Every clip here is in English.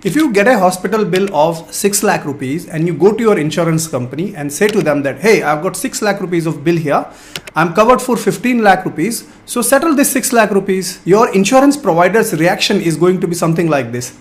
If you get a hospital bill of 6 lakh rupees and you go to your insurance company and say to them that, hey, I've got 6 lakh rupees of bill here. I'm covered for 15 lakh rupees. So settle this 6 lakh rupees. Your insurance provider's reaction is going to be something like this.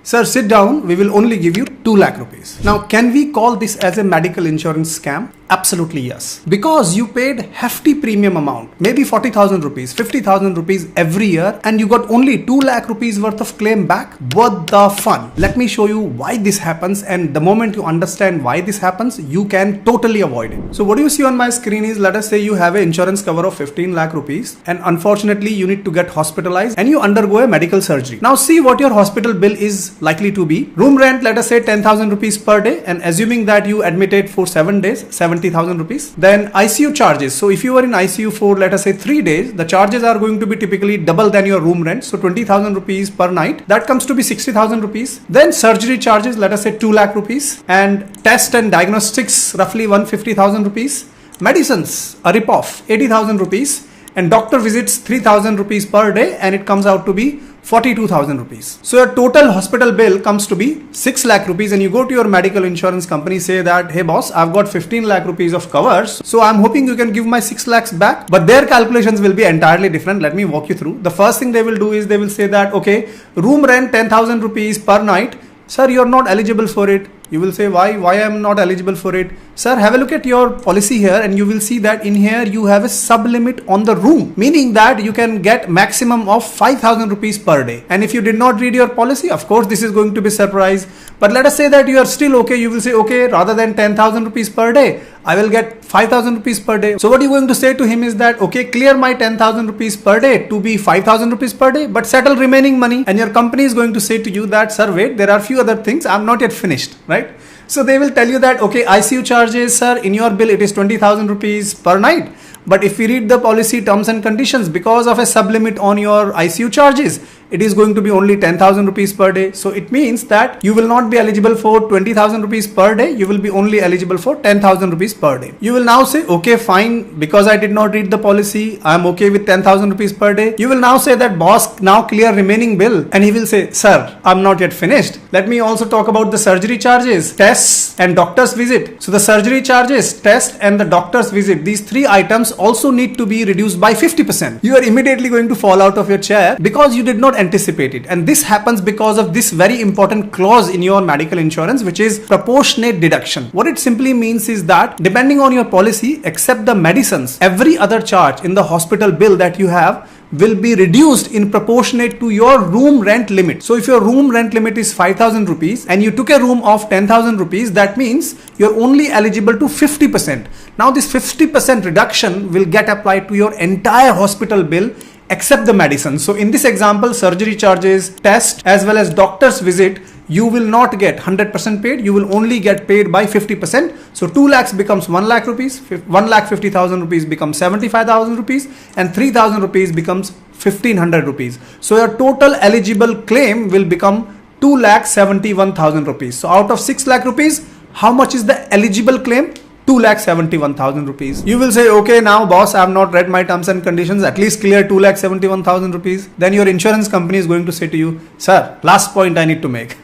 Sir, sit down. We will only give you 2 lakh rupees. Now, can we call this as a medical insurance scam? Absolutely yes. Because you paid hefty premium amount, maybe 40,000 rupees, 50,000 rupees every year, and you got only 2 lakh rupees worth of claim back. What the fun? Let me show you why this happens, and the moment you understand why this happens, you can totally avoid it. So what you see on my screen is, let us say you have an insurance cover of 15 lakh rupees, and unfortunately you need to get hospitalized and you undergo a medical surgery. Now see what your hospital bill is likely to be. Room rent, let us say 10,000 rupees per day, and assuming that you admitted for 7 days, 70,000 rupees. Then ICU charges. So if you are in ICU for, let us say, 3 days, the charges are going to be typically double than your room rent. So 20,000 rupees per night. That comes to be 60,000 rupees. Then surgery charges, let us say 2 lakh rupees. And test and diagnostics, roughly 150,000 rupees. Medicines, a rip-off, 80,000 rupees. And doctor visits 3,000 rupees per day, and it comes out to be 42,000 rupees. So your total hospital bill comes to be 6 lakh rupees, and you go to your medical insurance company, say that, hey boss, I've got 15 lakh rupees of covers, so I'm hoping you can give my 6 lakhs back. But their calculations will be entirely different. Let me walk you through. The first thing they will do is they will say that, okay, room rent 10,000 rupees per night. Sir, you're not eligible for it. You will say, why I am not eligible for it? Sir, have a look at your policy here, and you will see that in here you have a sublimit on the room, meaning that you can get maximum of 5,000 rupees per day. And if you did not read your policy, of course this is going to be surprise. But let us say that you are still okay. You will say, okay, rather than 10,000 rupees per day, I will get 5,000 rupees per day. So what you're going to say to him is that, okay, clear my 10,000 rupees per day to be 5,000 rupees per day, but settle remaining money. And your company is going to say to you that, sir, wait, there are few other things. I'm not yet finished, right? So they will tell you that, okay, ICU charges, sir, in your bill, it is 20,000 rupees per night. But if we read the policy terms and conditions, because of a sublimit on your ICU charges, it is going to be only 10,000 rupees per day. So it means that you will not be eligible for 20,000 rupees per day. You will be only eligible for 10,000 rupees per day. You will now say, okay, fine, because I did not read the policy, I am okay with 10,000 rupees per day. You will now say that, boss, now clear remaining bill. And he will say, sir, I'm not yet finished. Let me also talk about the surgery charges, tests and doctor's visit. So the surgery charges, test and the doctor's visit, these 3 items also need to be reduced by 50%. You are immediately going to fall out of your chair because you did not anticipate it. And this happens because of this very important clause in your medical insurance, which is proportionate deduction. What it simply means is that depending on your policy, except the medicines, every other charge in the hospital bill that you have will be reduced in proportionate to your room rent limit. So if your room rent limit is 5,000 rupees and you took a room of 10,000 rupees, that means you're only eligible to 50%. Now this 50% reduction will get applied to your entire hospital bill except the medicine. So in this example, surgery charges, test as well as doctor's visit, you will not get 100% paid. You will only get paid by 50%. So 2 lakhs becomes 1 lakh rupees, 1,50,000 rupees becomes 75,000 rupees, and 3,000 rupees becomes 1,500 rupees. So your total eligible claim will become 2,71,000 rupees. So out of 6 lakh rupees, how much is the eligible claim? 2,71,000 rupees. You will say, okay, now boss, I have not read my terms and conditions, at least clear 2,71,000 rupees. Then your insurance company is going to say to you, sir, last point I need to make.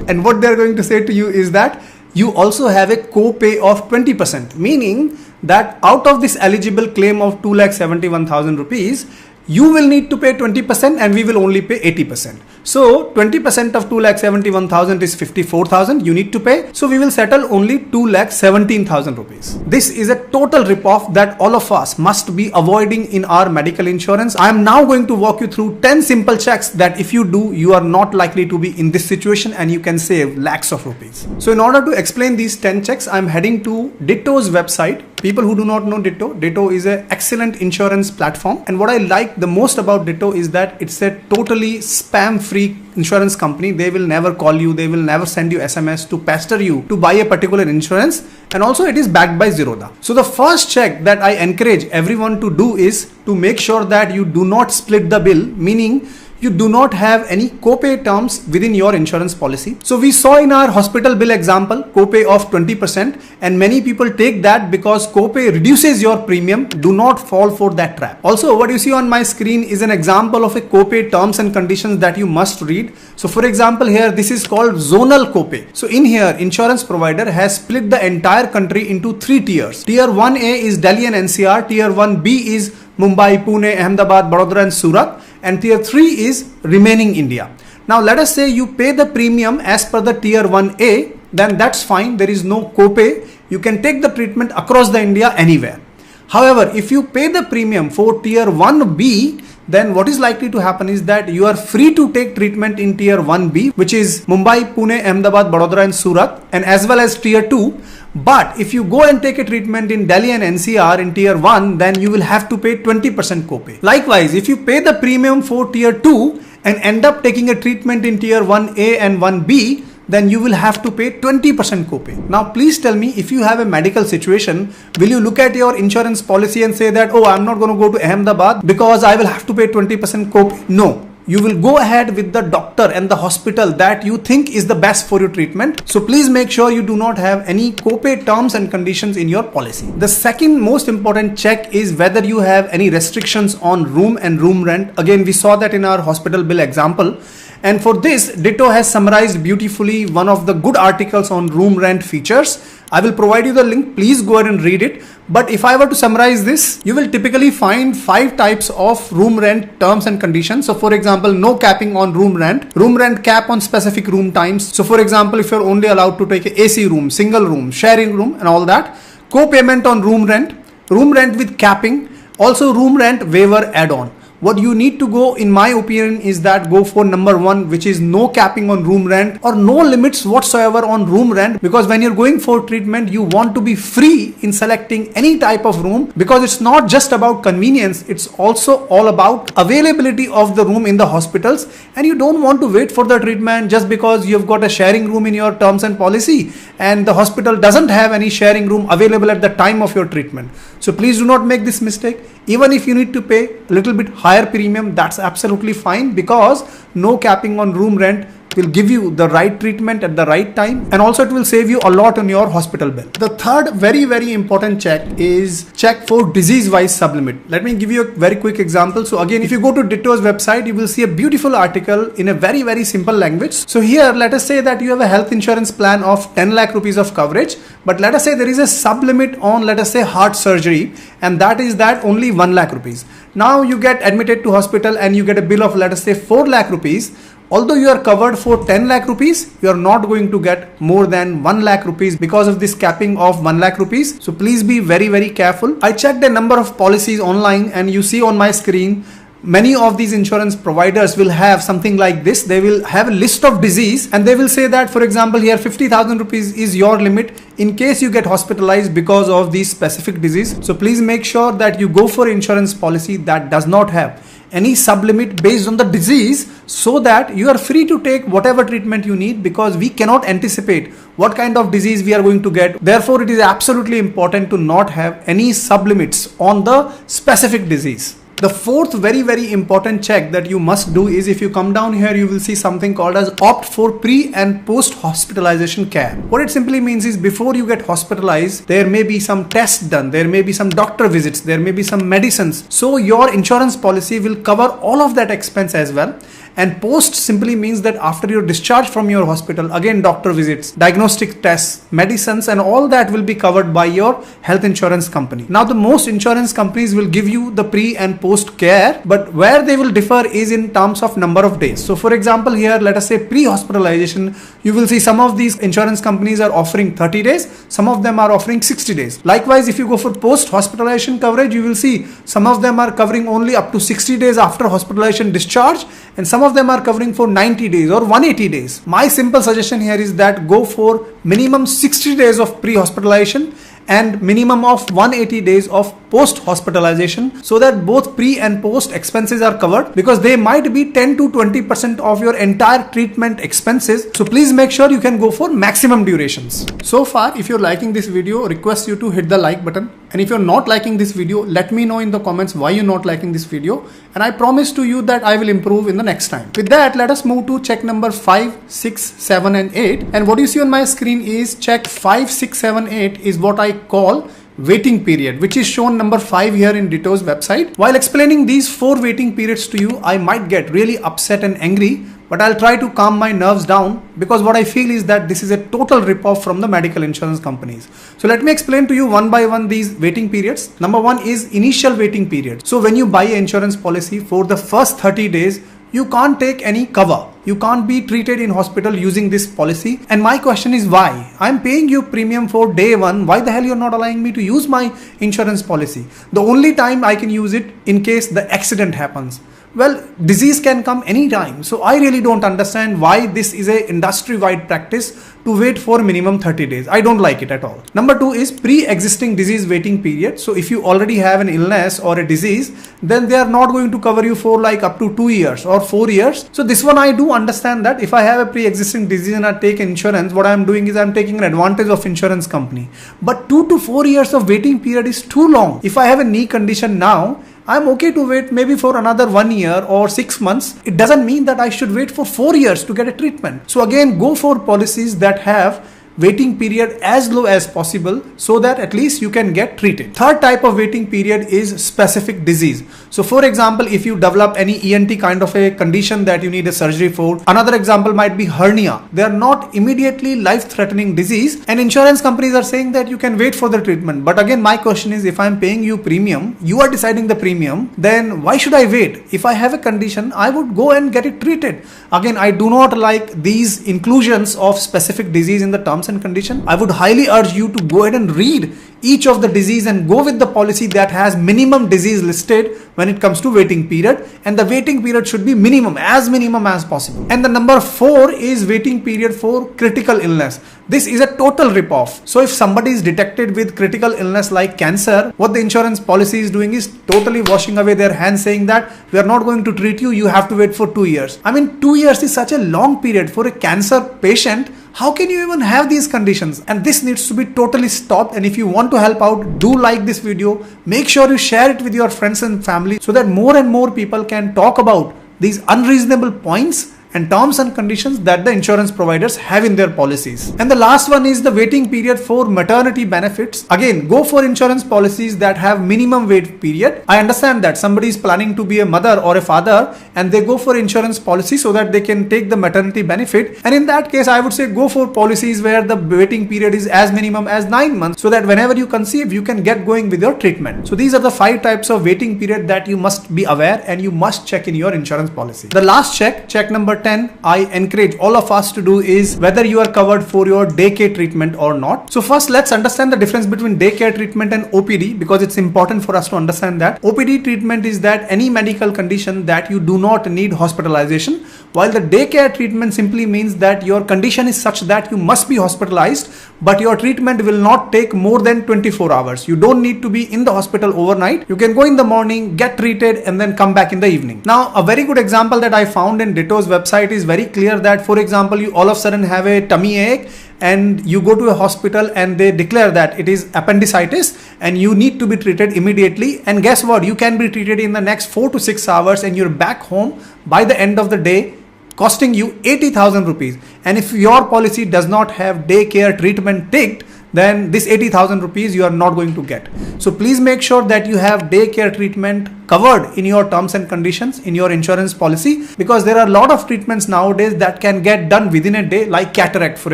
And what they're going to say to you is that you also have a co-pay of 20%, meaning that out of this eligible claim of 2,71,000 rupees, you will need to pay 20% and we will only pay 80%. So 20% of 2,71,000 is 54,000 you need to pay. So we will settle only 2,17,000 rupees. This is a total rip-off that all of us must be avoiding in our medical insurance. I am now going to walk you through 10 simple checks that if you do, you are not likely to be in this situation and you can save lakhs of rupees. So in order to explain these 10 checks, I am heading to Ditto's website. People who do not know Ditto is an excellent insurance platform. And what I like the most about Ditto is that it's a totally spam-free insurance company. They will never call you. They will never send you SMS to pester you to buy a particular insurance. And also it is backed by Zerodha. So the first check that I encourage everyone to do is to make sure that you do not split the bill, meaning you do not have any copay terms within your insurance policy. So we saw in our hospital bill example, copay of 20%, and many people take that because copay reduces your premium. Do not fall for that trap. Also, what you see on my screen is an example of a copay terms and conditions that you must read. So for example, here this is called zonal copay. So in here, insurance provider has split the entire country into 3 tiers. Tier 1A is Delhi and NCR, Tier 1B is Mumbai, Pune, Ahmedabad, Vadodara and Surat, and Tier 3 is remaining India. Now let us say you pay the premium as per the Tier 1A, then that's fine, there is no copay. You can take the treatment across the India anywhere. However, if you pay the premium for Tier 1B, then what is likely to happen is that you are free to take treatment in Tier 1B, which is Mumbai, Pune, Ahmedabad, Vadodara and Surat, and as well as Tier 2. But if you go and take a treatment in Delhi and NCR in Tier 1, then you will have to pay 20% copay. Likewise, if you pay the premium for Tier 2 and end up taking a treatment in Tier 1A and 1B, then you will have to pay 20% copay. Now please tell me, if you have a medical situation, will you look at your insurance policy and say that, oh, I'm not going to go to Ahmedabad because I will have to pay 20% copay? No. You will go ahead with the doctor and the hospital that you think is the best for your treatment. So please make sure you do not have any copay terms and conditions in your policy. The second most important check is whether you have any restrictions on room and room rent. Again, we saw that in our hospital bill example. And for this, Ditto has summarized beautifully one of the good articles on room rent features. I will provide you the link. Please go ahead and read it. But if I were to summarize this, you will typically find 5 types of room rent terms and conditions. So for example, no capping on room rent cap on specific room times. So for example, if you're only allowed to take a AC room, single room, sharing room and all that, co-payment on room rent with capping, also room rent waiver add-on. What you need to go, in my opinion, is that go for number 1, which is no capping on room rent or no limits whatsoever on room rent, because when you're going for treatment, you want to be free in selecting any type of room, because it's not just about convenience, it's also all about availability of the room in the hospitals, and you don't want to wait for the treatment just because you've got a sharing room in your terms and policy and the hospital doesn't have any sharing room available at the time of your treatment. So please do not make this mistake. Even if you need to pay a little bit higher premium, that's absolutely fine, because no capping on room rent will give you the right treatment at the right time, and also it will save you a lot on your hospital bill. The third very important check is check for disease wise sublimit. Let me give you a very quick example. So again, if you go to Ditto's website, you will see a beautiful article in a very simple language. So here, let us say that you have a health insurance plan of 10 lakh rupees of coverage, but let us say there is a sublimit on, let us say, heart surgery, and that is that only 1 lakh rupees. Now you get admitted to hospital and you get a bill of, let us say, 4 lakh rupees. Although you are covered for 10 lakh rupees, you are not going to get more than 1 lakh rupees because of this capping of 1 lakh rupees. So please be very careful. I checked a number of policies online, and you see on my screen, many of these insurance providers will have something like this. They will have a list of disease and they will say that, for example, here 50,000 rupees is your limit in case you get hospitalized because of this specific disease. So please make sure that you go for insurance policy that does not have any sublimit based on the disease, so that you are free to take whatever treatment you need, because we cannot anticipate what kind of disease we are going to get. Therefore, it is absolutely important to not have any sublimits on the specific disease. The fourth very important check that you must do is, if you come down here, you will see something called as opt for pre and post hospitalization care. What it simply means is, before you get hospitalized, there may be some tests done, there may be some doctor visits, there may be some medicines. So your insurance policy will cover all of that expense as well. And post simply means that after your discharge from your hospital, again doctor visits, diagnostic tests, medicines, and all that will be covered by your health insurance company. Now the most insurance companies will give you the pre and post care, but where they will differ is in terms of number of days. So for example, here let us say pre-hospitalization, you will see some of these insurance companies are offering 30 days, some of them are offering 60 days. Likewise, if you go for post-hospitalization coverage, you will see some of them are covering only up to 60 days after hospitalization discharge, and some of them are covering for 90 days or 180 days. My simple suggestion here is that go for minimum 60 days of pre-hospitalization and minimum of 180 days of post hospitalization, so that both pre and post expenses are covered, because they might be 10 to 20% of your entire treatment expenses. So please make sure you can go for maximum durations. So far, if you're liking this video, request you to hit the like button. And if you're not liking this video, let me know in the comments why you're not liking this video. And I promise to you that I will improve in the next time. With that, let us move to check number 5, 6, 7 and 8. And what you see on my screen is check 5, 6, 7, 8 is what I call waiting period, which is shown number 5 here in Ditto's website. While explaining these 4 waiting periods to you, I might get really upset and angry, but I'll try to calm my nerves down, because what I feel is that this is a total rip-off from the medical insurance companies. So let me explain to you one by one these waiting periods. Number 1 is initial waiting period. So when you buy an insurance policy, for the first 30 days, you can't take any cover. You can't be treated in hospital using this policy. And my question is why? I'm paying you premium for day 1. Why the hell you're not allowing me to use my insurance policy? The only time I can use it in case the accident happens. Well, disease can come anytime. So I really don't understand why this is a industry-wide practice to wait for minimum 30 days. I don't like it at all. Number 2 is pre-existing disease waiting period. So if you already have an illness or a disease, then they are not going to cover you for like up to 2 years or 4 years. So this one I do understand, that if I have a pre-existing disease and I take insurance, what I'm doing is I'm taking an advantage of insurance company. But 2 to 4 years of waiting period is too long. If I have a knee condition now, I'm okay to wait maybe for another 1 year or 6 months. It doesn't mean that I should wait for 4 years to get a treatment. So again, go for policies that have waiting period as low as possible, so that at least you can get treated. Third type of waiting period is specific disease. So for example, if you develop any ENT kind of a condition that you need a surgery for, another example might be hernia. They are not immediately life-threatening disease, and insurance companies are saying that you can wait for the treatment. But again, my question is, if I'm paying you premium, you are deciding the premium, then why should I wait? If I have a condition, I would go and get it treated. Again, I do not like these inclusions of specific disease in the terms and condition. I would highly urge you to go ahead and read each of the disease and go with the policy that has minimum disease listed when it comes to waiting period, and the waiting period should be minimum as possible. And the number 4 is waiting period for critical illness. This is a total rip-off. So if somebody is detected with critical illness like cancer, what the insurance policy is doing is totally washing away their hands, saying that we are not going to treat you, you have to wait for 2 years. I mean, 2 years is such a long period for a cancer patient. How can you even have these conditions? And this needs to be totally stopped. And if you want to help out, do like this video. Make sure you share it with your friends and family, so that more and more people can talk about these unreasonable points and terms and conditions that the insurance providers have in their policies. And the last one is the waiting period for maternity benefits. Again, go for insurance policies that have minimum wait period. I understand that somebody is planning to be a mother or a father and they go for insurance policy so that they can take the maternity benefit. And in that case, I would say go for policies where the waiting period is as minimum as 9 months, so that whenever you conceive, you can get going with your treatment. So these are the 5 types of waiting period that you must be aware and you must check in your insurance policy. The last check number 10, I encourage all of us to do is whether you are covered for your daycare treatment or not. So first, let's understand the difference between daycare treatment and OPD, because it's important for us to understand that. OPD treatment is that any medical condition that you do not need hospitalization, while the daycare treatment simply means that your condition is such that you must be hospitalized, but your treatment will not take more than 24 hours. You don't need to be in the hospital overnight. You can go in the morning, get treated, and then come back in the evening. Now, a very good example that I found in Ditto's website is very clear that, for example, you all of a sudden have a tummy ache and you go to a hospital and they declare that it is appendicitis and you need to be treated immediately. And guess what? You can be treated in the next 4 to 6 hours and you're back home by the end of the day, costing you 80,000 rupees. And if your policy does not have daycare treatment ticked, then this 80,000 rupees you are not going to get. So please make sure that you have daycare treatment covered in your terms and conditions in your insurance policy, because there are a lot of treatments nowadays that can get done within a day, like cataract, for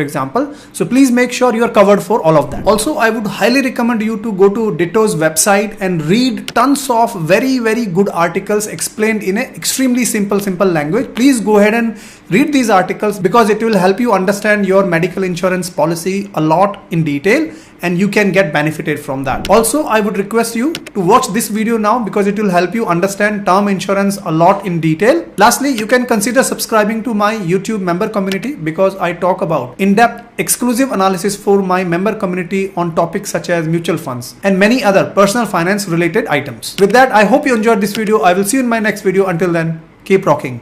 example. So please make sure you are covered for all of that. Also, I would highly recommend you to go to Ditto's website and read tons of very good articles explained in an extremely simple language. Please go ahead and read these articles, because it will help you understand your medical insurance policy a lot in detail. detail and you can get benefited from that. Also, I would request you to watch this video now because it will help you understand term insurance a lot in detail. Lastly, you can consider subscribing to my YouTube member community because I talk about in-depth exclusive analysis for my member community on topics such as mutual funds and many other personal finance related items. With that, I hope you enjoyed this video. I will see you in my next video. Until then, keep rocking.